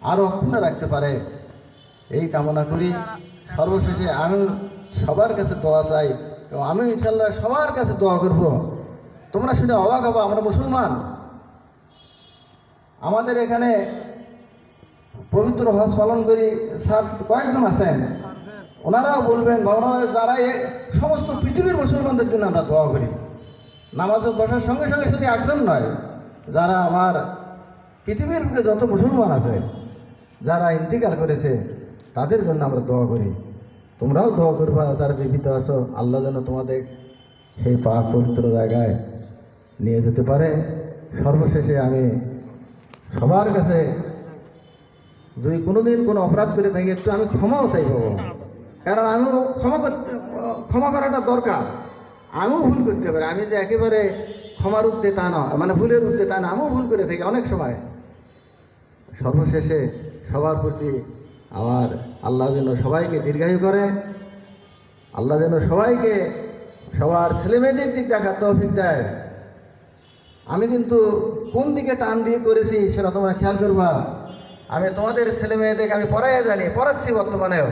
আরও অক্ষুণ্ণ রাখতে পারে এই কামনা করি। সর্বশেষে আমি সবার কাছে দোয়া চাই এবং আমি ইনশাল্লাহ সবার কাছে দোয়া করব। তোমরা শুনে অবাক হবো, আমরা মুসলমান, আমাদের এখানে পবিত্র হজ পালন করি স্যার কয়েকজন আছেন, ওনারাও বলবেন বা ওনারা যারা সমস্ত পৃথিবীর মুসলমানদের জন্য আমরা দোয়া করি। নামাজে বসার সঙ্গে সঙ্গে শুধু একজন নয়, যারা আমার পৃথিবীর বুকে যত মুসলমান আছে যারা ইন্তিকাল করেছে তাদের জন্য আমরা দোয়া করি। তোমরাও দোয়া করবা যারা জীবিত আছো, আল্লাহ যেন তোমাদের সেই পাক পবিত্র জায়গায় নিয়ে যেতে পারে। সর্বশেষে আমি সবার কাছে যদি কোনোদিন কোনো অপরাধ করে থাকি একটু আমি ক্ষমাও চাইব, কারণ আমিও ক্ষমা করাটা দরকার। আমিও ভুল করতে পারি, আমি যে একেবারে ক্ষমার উঠতে তা না, মানে ভুলের উঠতে তা না, আমিও ভুল করে থাকি অনেক সময়। সর্বশেষে সবার প্রতি আমার আল্লাহ যেন সবাইকে দীর্ঘায়ু করে, আল্লাহ যেন সবাইকে সবার ছেলেমেয়েদের দিক দেখার তৌফিক দেয়। আমি কিন্তু কোন দিকে টান দিয়ে করেছি সেটা তোমরা খেয়াল করবা। আমি তোমাদের ছেলে মেয়েদেরকে আমি পড়াইয়া জানি, পড়াচ্ছি বর্তমানেও,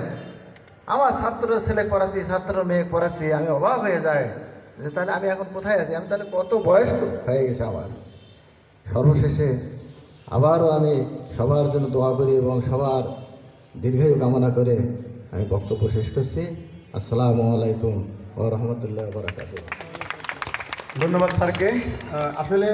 আমার ছাত্র ছেলে পড়াচ্ছি, ছাত্র মেয়ে পড়াচ্ছি, আমি অবাক হয়ে যায় যে তাহলে আমি এখন কোথায় আছি, আমি তাহলে কত বয়স হয়ে গেছে আমার। সর্বশেষে আবারও আমি সবার জন্য দোয়া করি এবং সবার দীর্ঘায়ু কামনা করে আমি বক্তব্য শেষ করছি। আসসালামু আলাইকুম ওয়া রাহমাতুল্লাহি ওয়া বারাকাতুহু। ধন্যবাদ স্যারকে। আসলে